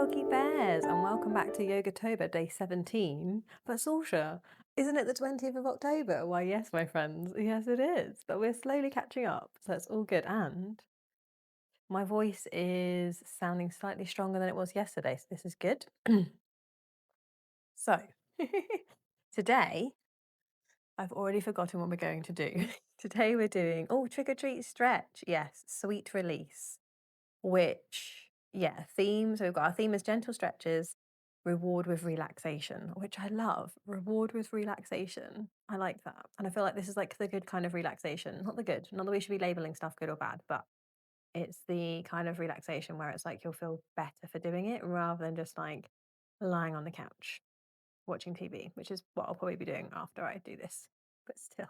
Yogi Bears, and welcome back to Yogatober, day 17. But Saoirse, isn't it the 20th of October? Why, yes, my friends, yes, it is. But we're slowly catching up, so it's all good. And my voice is sounding slightly stronger than it was yesterday, so this is good. So, today, I've already forgotten what we're going to do. Today, we're doing, trick or treat stretch. Yes, sweet release. Which, yeah, theme. So we've got our theme is gentle stretches, reward with relaxation, which I love. Reward with relaxation. I like that. And I feel like this is like the good kind of relaxation. Not the good, not that we should be labeling stuff good or bad, but it's the kind of relaxation where it's like you'll feel better for doing it rather than just like lying on the couch watching TV, which is what I'll probably be doing after I do this. But still.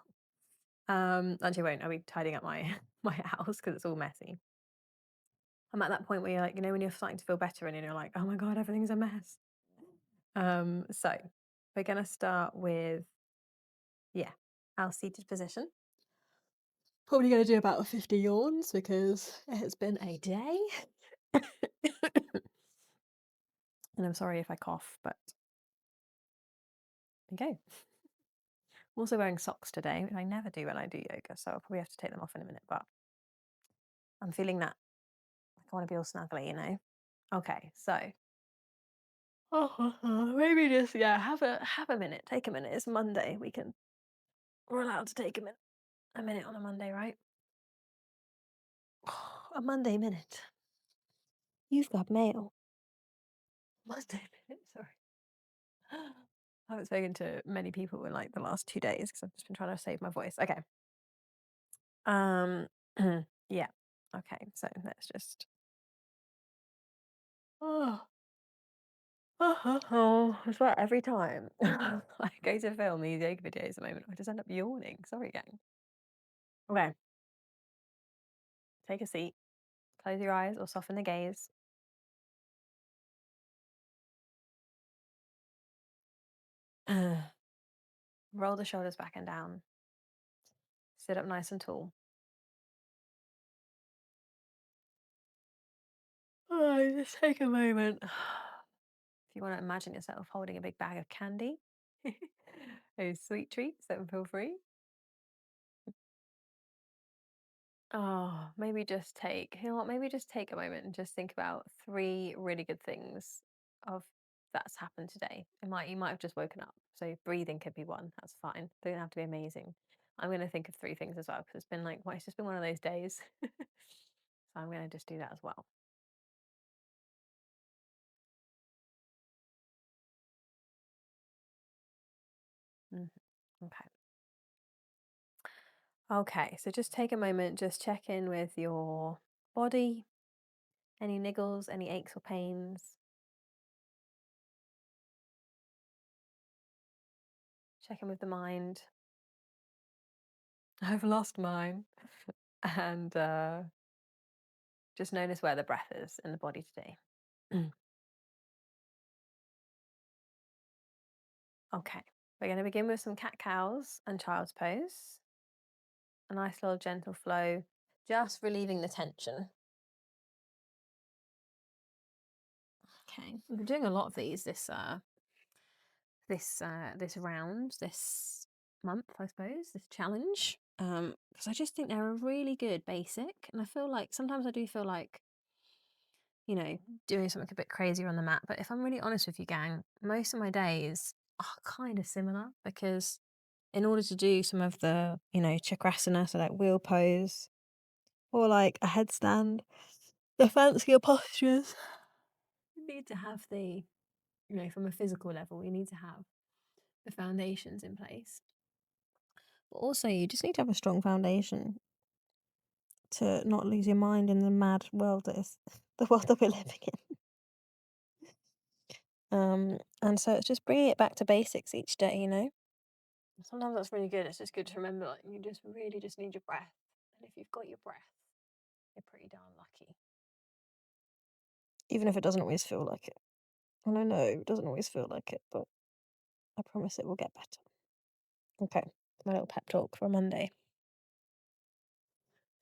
Actually I won't. I'll be tidying up my my house because it's all messy. I'm at that point where you're like, when you're starting to feel better and you're like, oh my God, everything's a mess. So we're going to start with, our seated position. Probably going to do about 50 yawns because it's been a day. And I'm sorry if I cough, but there you go. I'm also wearing socks today, which I never do when I do yoga, so I'll probably have to take them off in a minute, but I'm feeling that I want to be all snuggly. Okay, so maybe just have a minute. Take a minute. It's Monday. We're allowed to take a minute on a Monday, right? A Monday minute. You've got mail. Monday minute. Sorry. I haven't spoken to many people in like the last 2 days because I've just been trying to save my voice. Okay. Um. Yeah. Okay. So let's just. Oh. It's like every time I go to film these yoga videos at the moment, I just end up yawning. Sorry, gang. Okay. Take a seat. Close your eyes or soften the gaze. Roll the shoulders back and down. Sit up nice and tall. Just take a moment. If you want to imagine yourself holding a big bag of candy, those sweet treats, then feel free. Oh, maybe just take, maybe just take a moment and just think about 3 really good things of that's happened today. You might have just woken up. So breathing could be one. That's fine. They don't have to be amazing. I'm going to think of 3 things as well because it's been like, well, it's just been one of those days. So I'm going to just do that as well. Okay. Okay, so just take a moment, just check in with your body, any niggles, any aches or pains. Check in with the mind. I've lost mine. And just notice where the breath is in the body today. Okay, we're going to begin with some cat cows and child's pose. A nice little gentle flow, just relieving the tension. Okay, we've been doing a lot of these this round, this month, I suppose, this challenge. Because I just think they're a really good basic, and I feel like sometimes I do feel like, doing something a bit crazier on the mat. But if I'm really honest with you, gang, most of my days are kind of similar because in order to do some of the, chakrasana, so like wheel pose or like a headstand, the fancier postures, you need to have from a physical level, you need to have the foundations in place. But also, you just need to have a strong foundation to not lose your mind in the mad world that is the world that we're living in. And so it's just bringing it back to basics each day. Sometimes that's really good. It's just good to remember, like, you just really just need your breath. And if you've got your breath, you're pretty darn lucky. Even if it doesn't always feel like it. And I know it doesn't always feel like it, but I promise it will get better. Okay, my little pep talk for Monday.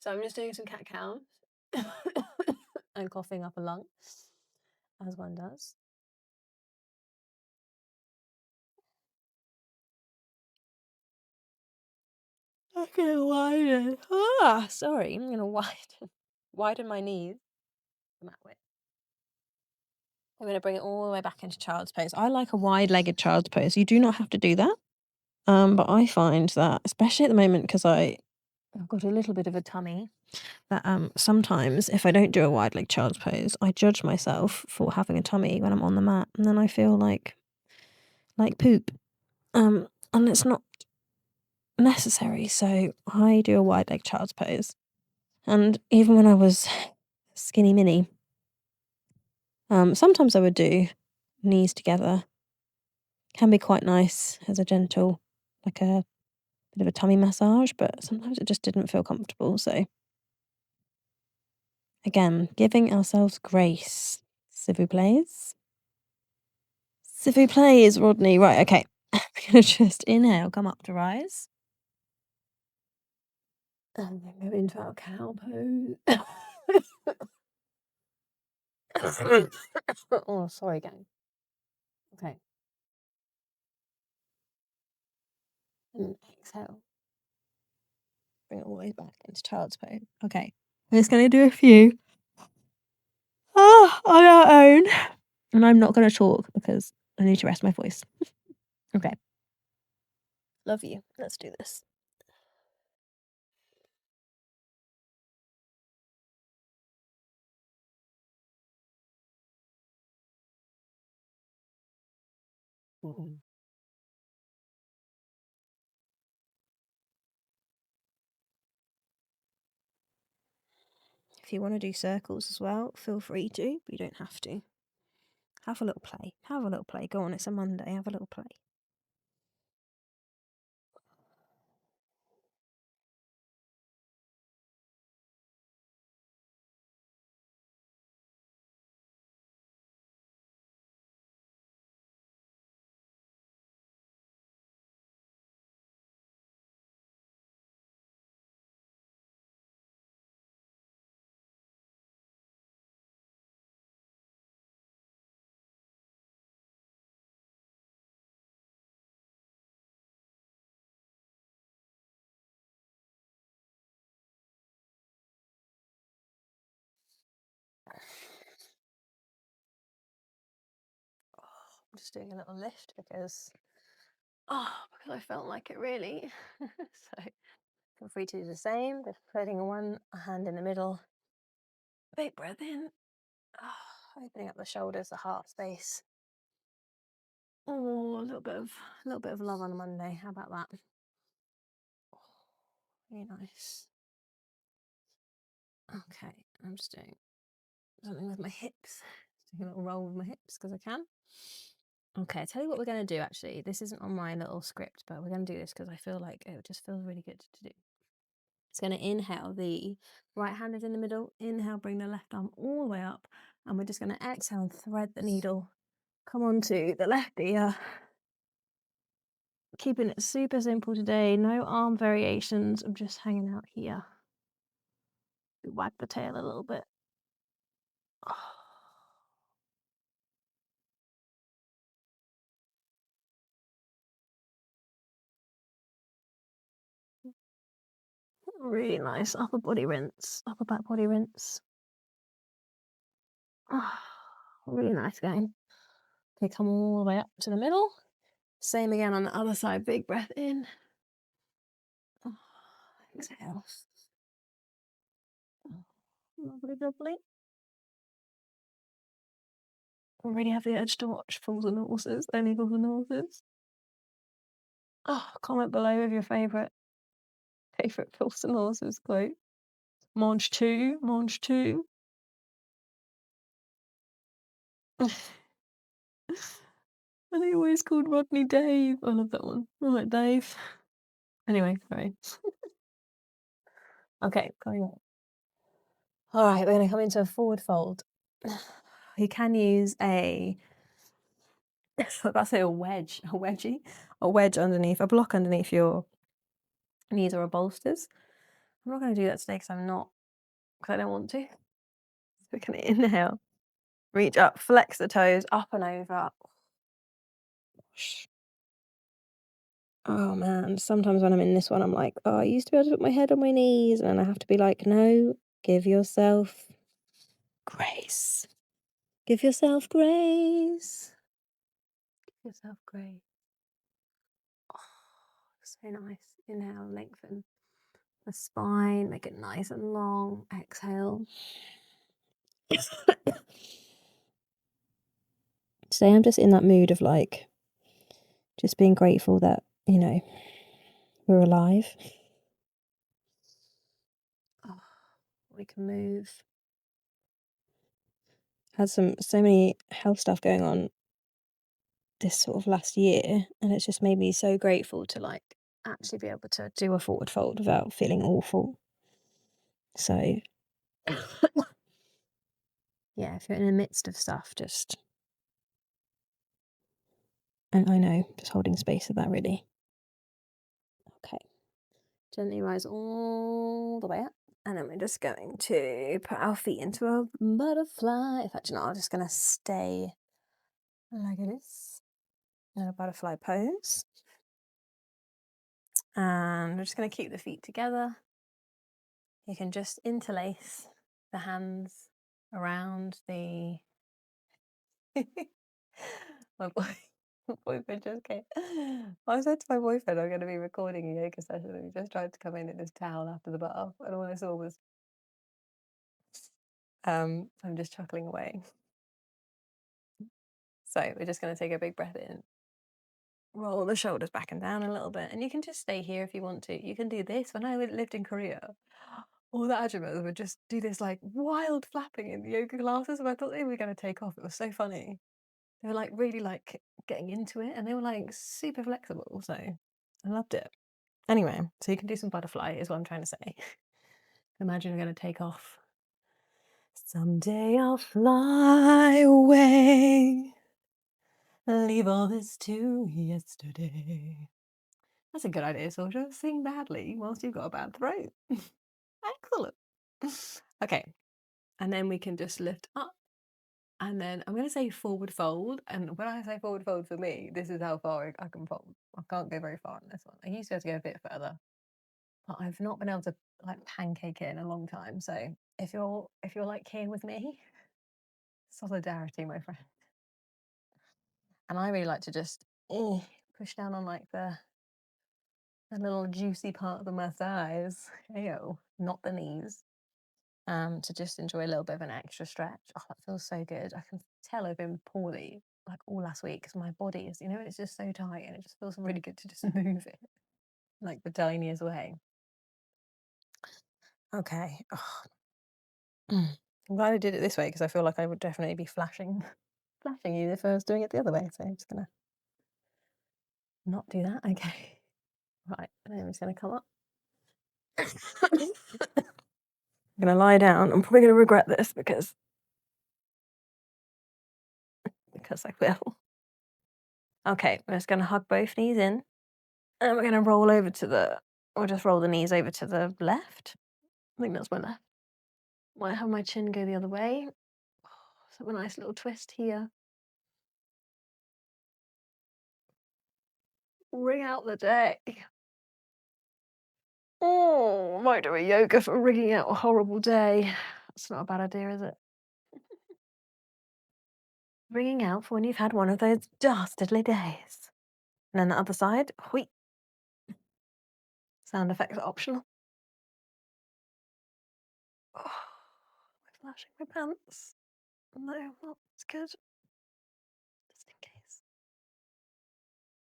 So I'm just doing some cat cows and coughing up a lung. as one does. I'm gonna widen. Sorry, I'm gonna widen my knees. Come that way. I'm gonna bring it all the way back into child's pose. I like a wide-legged child's pose. You do not have to do that. But I find that, especially at the moment, because I've got a little bit of a tummy, that sometimes if I don't do a wide leg child's pose, I judge myself for having a tummy when I'm on the mat, and then I feel like poop. And it's not necessary. So I do a wide leg child's pose. And even when I was skinny mini, sometimes I would do knees together. Can be quite nice as a gentle, like a bit of a tummy massage, but sometimes it just didn't feel comfortable. So again, giving ourselves grace. S'il vous plaît. S'il vous plaît, Rodney. Right, okay. I'm gonna just inhale, come up to rise. And then go into our cow pose. Oh, sorry, gang. Okay. And exhale. Bring it all the way back into child's pose. Okay. We're just gonna do a few on our own. And I'm not gonna talk because I need to rest my voice. Okay. Love you. Let's do this. Mhm. If you want to do circles as well, feel free to, but you don't have to. Have a little play. Have a little play. Go on, it's a Monday. Have a little play. I'm just doing a little lift because I felt like it really. So feel free to do the same. Just putting one hand in the middle. Big breath in. Opening up the shoulders, the heart space. Oh, a little bit of love on a Monday. How about that? Really nice. Okay, I'm just doing something with my hips. Just doing a little roll with my hips because I can. Okay, I'll tell you what we're going to do actually. This isn't on my little script, but we're going to do this because I feel like it just feels really good to do. It's going to inhale, the right hand is in the middle. Inhale, bring the left arm all the way up. And we're just going to exhale and thread the needle. Come on to the left ear. Keeping it super simple today. No arm variations. I'm just hanging out here. Wag the tail a little bit. Really nice upper body rinse, upper back body rinse. Really nice game. Okay, come all the way up to the middle. Same again on the other side. Big breath in. Exhale. Lovely, lovely. Already have the urge to watch Fools and Horses, Only Fools and Horses. Comment below with your favourite Fools and Horses quote. Mange 2, Mange 2. And he always called Rodney Dave. I love that one. I like Dave. Anyway, sorry. Okay, going on. All right, we're going to come into a forward fold. You can use I was about to say a wedgie, a wedge underneath, a block underneath your knees or a bolsters. I'm not going to do that today because I don't want to. So we're going to inhale. Reach up, flex the toes, up and over. Oh man, sometimes when I'm in this one, I'm like, oh, I used to be able to put my head on my knees, and I have to be like, no, give yourself grace. Give yourself grace. Give yourself grace. Oh, so nice. Inhale, lengthen the spine, make it nice and long. Exhale. Today I'm just in that mood of like, just being grateful that, we're alive. Oh, we can move. Had so many health stuff going on this sort of last year, and it's just made me so grateful to like actually be able to do a forward fold without feeling awful. So yeah, if you're in the midst of stuff, just I know, just holding space for that really. Okay. Gently rise all the way up. And then we're just going to put our feet into a butterfly. In fact, I'm just going to stay like this in a butterfly pose. And we're just going to keep the feet together. You can just interlace the hands around the... my boyfriend just came. I said to my boyfriend, I'm going to be recording a yoga session, and he just tried to come in his towel after the bath, and all I saw was... I'm just chuckling away. So we're just going to take a big breath in. Roll the shoulders back and down a little bit. And you can just stay here if you want to. You can do this. When I lived in Korea, all the ajumas would just do this like wild flapping in the yoga classes, and I thought they were going to take off. It was so funny. They were like really like getting into it, and they were like super flexible. So I loved it. Anyway, so you can do some butterfly is what I'm trying to say. Imagine you're going to take off. Someday I'll fly away. Leave all this to yesterday. That's a good idea, Saoirse. Sing badly whilst you've got a bad throat. Excellent. Okay, and then we can just lift up. And then I'm going to say forward fold. And when I say forward fold for me, this is how far I can fold. I can't go very far on this one. I used to be able to go a bit further, but I've not been able to like pancake it in a long time. So if you're like here with me, solidarity, my friend. And I really like to just push down on like the little juicy part of my thighs, ayo, not the knees, to just enjoy a little bit of an extra stretch. Oh, that feels so good. I can tell I've been poorly like all last week because my body is, it's just so tight, and it just feels really good to just move it like the tiniest way. Okay. Oh. I'm glad I did it this way because I feel like I would definitely be flashing you if I was doing it the other way. So I'm just gonna not do that. Okay. Right. And then I'm just gonna come up. I'm gonna lie down. I'm probably gonna regret this because I will. Okay, we're just gonna hug both knees in, and we're gonna roll over to the... or just roll the knees over to the left. I think that's my left. Might have my chin go the other way. So a nice little twist here. Ring out the day. Oh, might do a yoga for ringing out a horrible day. That's not a bad idea, is it? Ringing out for when you've had one of those dastardly days. And then the other side, wheat. Sound effects are optional. Oh, I'm flashing my pants. No, well, it's good. Just in case.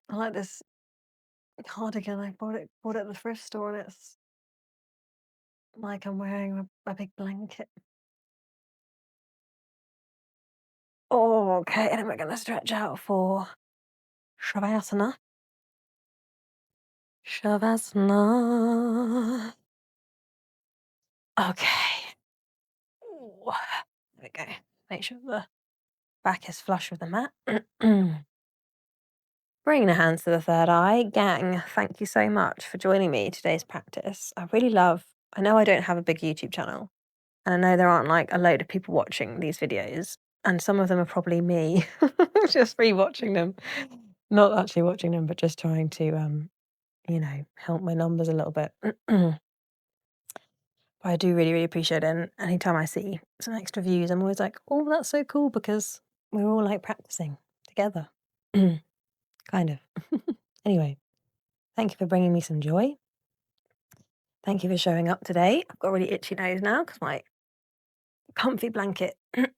I like this cardigan. I bought it at the thrift store, and it's like I'm wearing a big blanket. Oh, okay, and then we're gonna stretch out for Shavasana. Shavasana. Okay. Ooh, there we go. Make sure the back is flush with the mat. Bring the hands to the third eye. Gang, thank you so much for joining me today's practice. I know I don't have a big YouTube channel, and I know there aren't like a load of people watching these videos, and some of them are probably me just rewatching them. Not actually watching them, but just trying to, help my numbers a little bit. But I do really, really appreciate it, and anytime I see some extra views, I'm always like, "Oh, that's so cool," because we're all, like, practicing together. Kind of. Anyway, thank you for bringing me some joy. Thank you for showing up today. I've got a really itchy nose now because my comfy blanket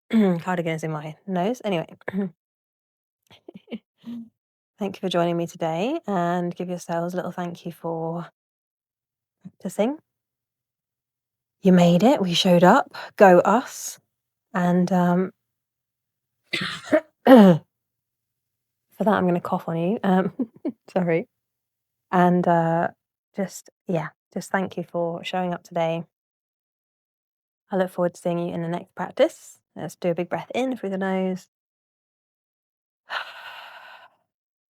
cardigan is in my nose. Anyway, thank you for joining me today, and give yourselves a little thank you for practicing. You made it. We showed up. Go us. And for that, I'm going to cough on you. Sorry. And just thank you for showing up today. I look forward to seeing you in the next practice. Let's do a big breath in through the nose.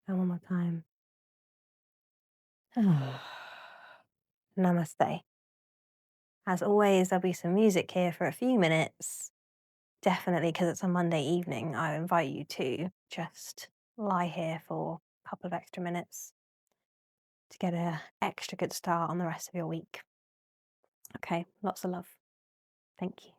And one more time. Namaste. As always, there'll be some music here for a few minutes. Definitely, because it's a Monday evening, I invite you to just lie here for a couple of extra minutes to get an extra good start on the rest of your week. Okay, lots of love. Thank you.